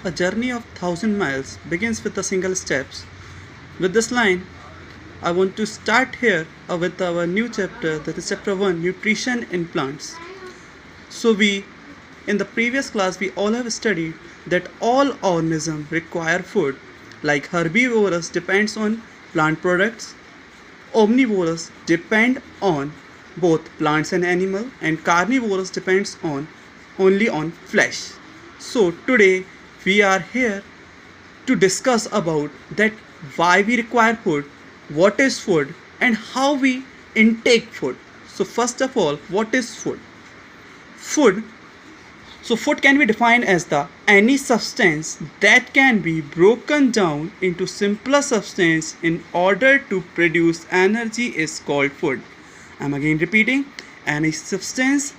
A journey of 1,000 miles begins with a single steps. With this line, I want to start here with our new chapter, that is chapter 1, nutrition in plants. So in the previous class, we all have studied that all organisms require food, like herbivorous depends on plant products, omnivorous depend on both plants and animal, and carnivorous depends on only on flesh. So today we are here to discuss about that why we require food, what is food, and how we intake food. So first of all, what is food? Food. So food can be defined as the any substance that can be broken down into simpler substance in order to produce energy is called food. I'm again repeating, any substance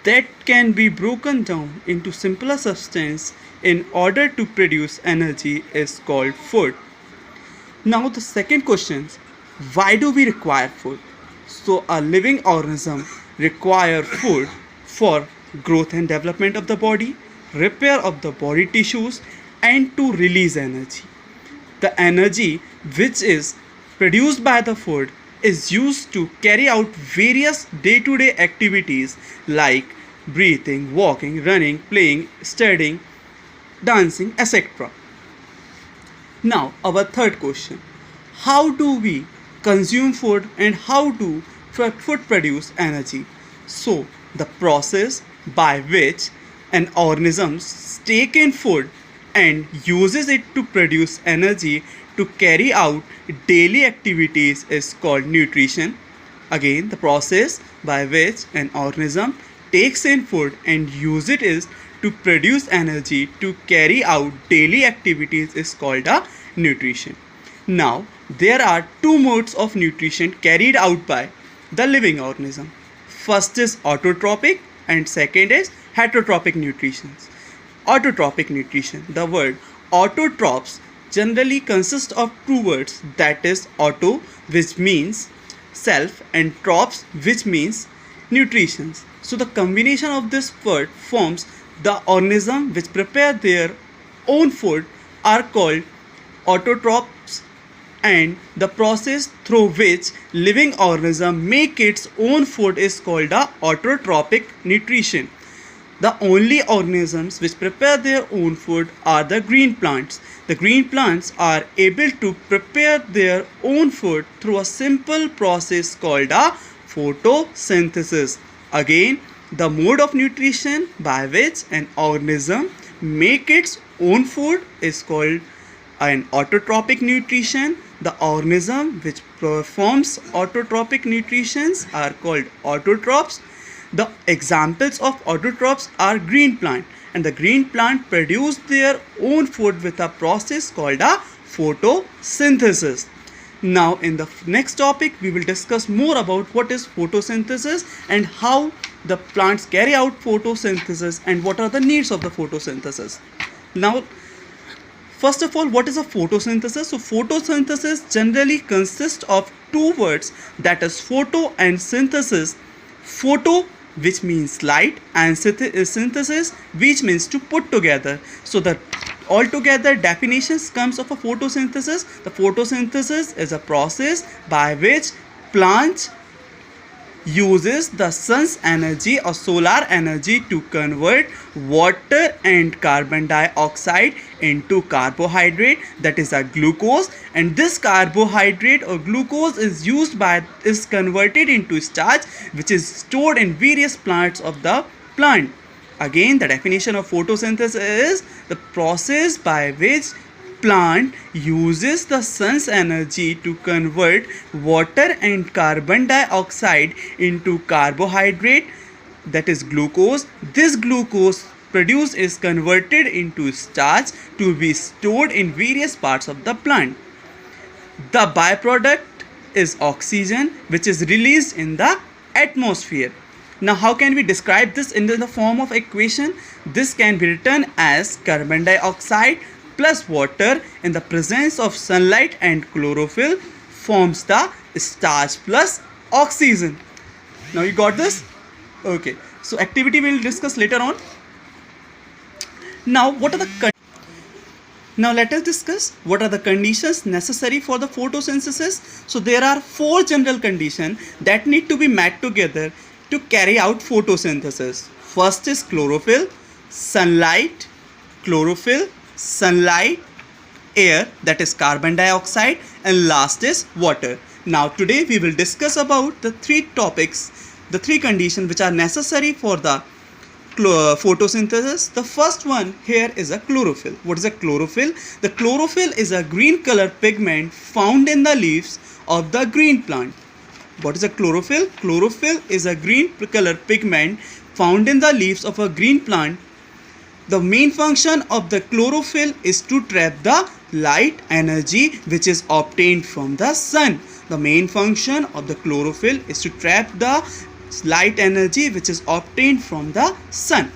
that can be broken down into simpler substance in order to produce energy is called food. Now the second question, why do we require food? So a living organism require food for growth and development of the body, repair of the body tissues, and to release energy. The energy which is produced by the food is used to carry out various day-to-day activities like breathing, walking, running, playing, studying, dancing, etc. Now, our third question, how do we consume food and how do food produce energy? So, the process by which an organism takes in food and uses it to produce energy to carry out daily activities is called nutrition. Again, the process by which an organism takes in food and uses it is to produce energy to carry out daily activities is called a nutrition. Now, there are two modes of nutrition carried out by the living organism. First is autotrophic and second is heterotrophic nutrition. Autotrophic nutrition. The word autotrophs generally consists of two words, that is auto, which means self, and trophs, which means nutrition. So the combination of this word forms the organism which prepare their own food are called autotrophs, and the process through which living organism make its own food is called a autotrophic nutrition. The only organisms which prepare their own food are the green plants. The green plants are able to prepare their own food through a simple process called a photosynthesis. Again, the mode of nutrition by which an organism make its own food is called an autotrophic nutrition. The organism which performs autotrophic nutritions are called autotrophs. The examples of autotrophs are green plant, and the green plant produce their own food with a process called a photosynthesis. Now in the next topic we will discuss more about what is photosynthesis and how the plants carry out photosynthesis and what are the needs of the photosynthesis. Now, first of all, what is a photosynthesis? So photosynthesis generally consists of two words, that is photo and synthesis. Photo, which means light, and synthesis, which means to put together. So the altogether definitions comes of a photosynthesis. The photosynthesis is a process by which plants uses the sun's energy or solar energy to convert water and carbon dioxide into carbohydrate, that is a glucose, and this carbohydrate or glucose is converted into starch, which is stored in various parts of the plant. Again, the definition of photosynthesis is the process by which plant uses the sun's energy to convert water and carbon dioxide into carbohydrate, that is glucose. This glucose produced is converted into starch to be stored in various parts of the plant. The byproduct is oxygen, which is released in the atmosphere. Now how can we describe this in the form of equation? This can be written as carbon dioxide plus water in the presence of sunlight and chlorophyll forms the starch plus oxygen. Now you got this? Okay. So activity we will discuss later on. Now what are the Now let us discuss what are the conditions necessary for the photosynthesis. So there are 4 general conditions that need to be met together to carry out photosynthesis. First is chlorophyll, sunlight, chlorophyll, sunlight, air, that is carbon dioxide, and last is water. Now today we will discuss about the 3 topics, the 3 conditions which are necessary for the photosynthesis. The first one here is a chlorophyll. What is a chlorophyll? The chlorophyll is a green color pigment found in the leaves of the green plant. What is a chlorophyll? Chlorophyll is a green color pigment found in the leaves of a green plant. The main function of the chlorophyll is to trap the light energy which is obtained from the sun. The main function of the chlorophyll is to trap the light energy which is obtained from the sun.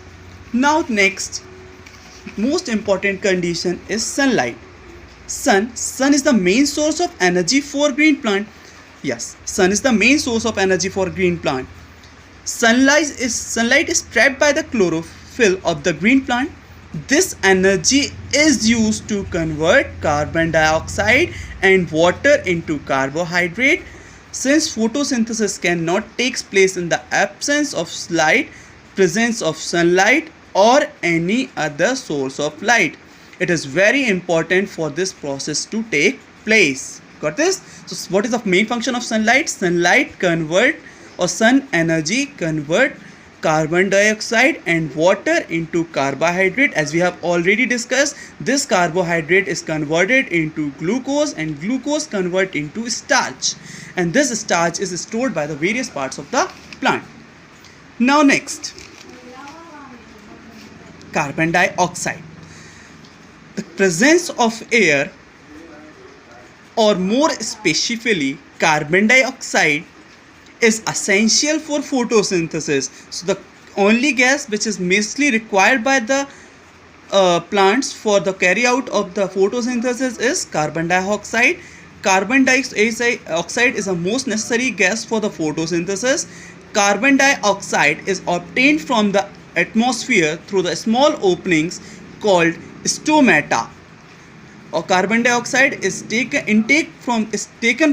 Now next, most important condition is sunlight. Sun is the main source of energy for green plant. Yes, sun is the main source of energy for green plant. Sunlight is trapped by the chlorophyll of the green plant. This energy is used to convert carbon dioxide and water into carbohydrate. Since photosynthesis cannot take place in the absence of light, presence of sunlight or any other source of light, it is very important for this process to take place. Got this? So what is the main function of sunlight? Sunlight convert, or sun energy convert carbon dioxide and water into carbohydrate. As we have already discussed, this carbohydrate is converted into glucose and glucose convert into starch, and this starch is stored by the various parts of the plant. Now next, carbon dioxide. The presence of air, or more specifically carbon dioxide, is essential for photosynthesis. So the only gas which is mostly required by the plants for the carry out of the photosynthesis is carbon dioxide. Carbon dioxide is the most necessary gas for the photosynthesis. Carbon dioxide is obtained from the atmosphere through the small openings called stomata. Or carbon dioxide is taken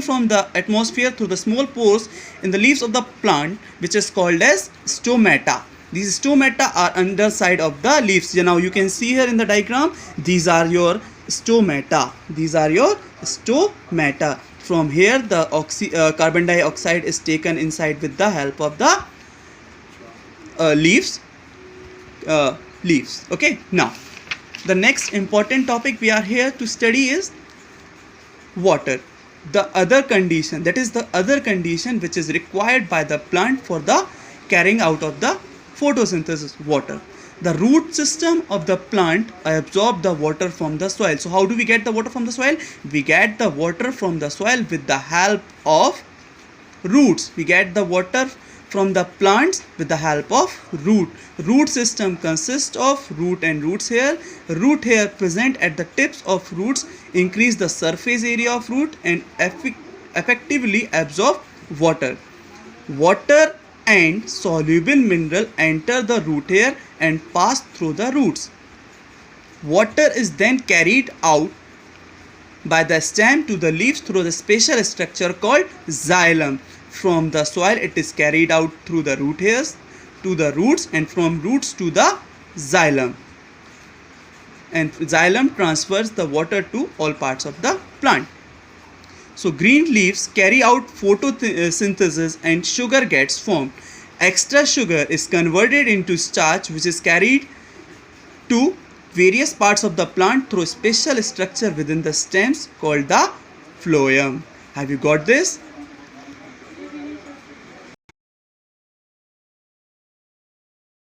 from the atmosphere through the small pores in the leaves of the plant, which is called as stomata. These stomata are underside of the leaves. Now you can see here in the diagram, these are your stomata. These are your stomata. From here the carbon dioxide is taken inside with the help of the leaves. Okay, now the next important topic we are here to study is water. The other condition, that is the other condition which is required by the plant for the carrying out of the photosynthesis, water. The root system of the plant absorb the water from the soil. So how do we get the water from the soil? We get the water from the soil with the help of roots. We get the water from the plants with the help of root. Root system consists of root and roots hair. Root hair present at the tips of roots increase the surface area of root and effectively absorb water. Water and soluble mineral enter the root hair and pass through the roots. Water is then carried out by the stem to the leaves through the special structure called xylem. From the soil it is carried out through the root hairs to the roots, and from roots to the xylem. And xylem transfers the water to all parts of the plant. So green leaves carry out photosynthesis and sugar gets formed. Extra sugar is converted into starch which is carried to various parts of the plant through a special structure within the stems called the phloem. Have you got this?